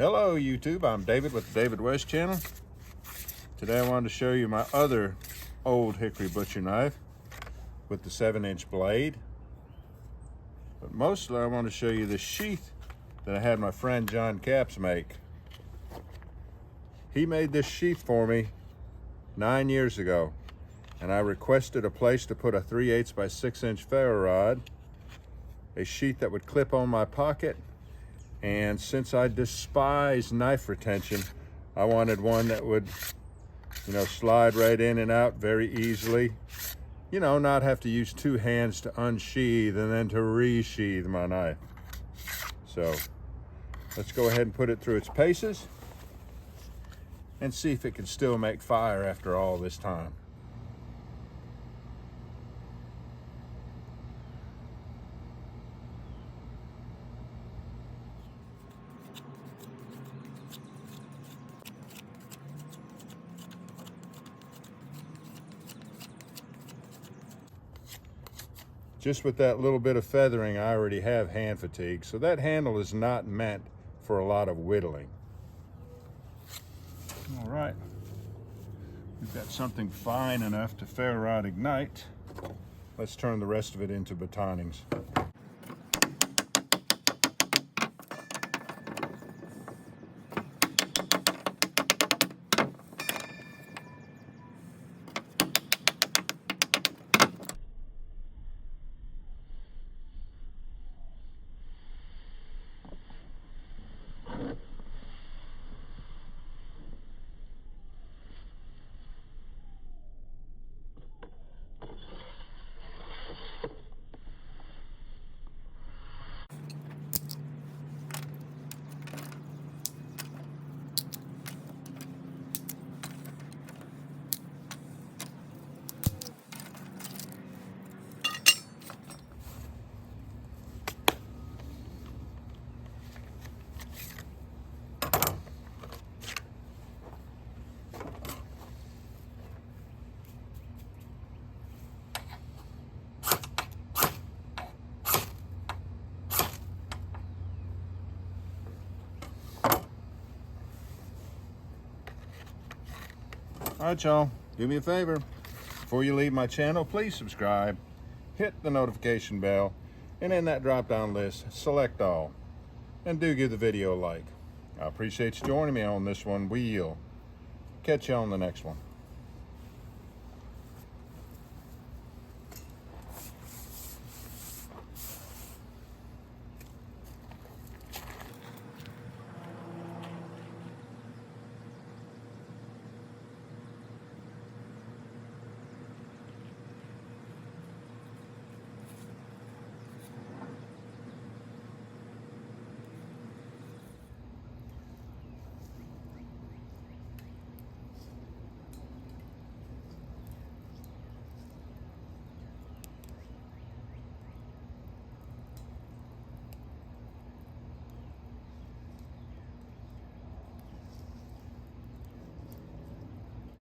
Hello YouTube, I'm David with the David West channel. Today I wanted to show you my other old hickory butcher knife with the 7-inch blade. But mostly I want to show you the sheath that I had my friend John Capps make. He made this sheath for me 9 years ago, and I requested a place to put a 3/8 by 6-inch ferro rod, a sheath that would clip on my pocket. And since I despise knife retention, I wanted one that would, slide right in and out very easily. Not have to use two hands to unsheath and then to resheath my knife. So let's go ahead and put it through its paces and see if it can still make fire after all this time. Just with that little bit of feathering, I already have hand fatigue, so that handle is not meant for a lot of whittling. All right, we've got something fine enough to ferro rod ignite. Let's turn the rest of it into batonings. All right, y'all, do me a favor. Before you leave my channel, please subscribe, hit the notification bell, and in that drop-down list, select all. And do give the video a like. I appreciate you joining me on this one. We'll catch you on the next one.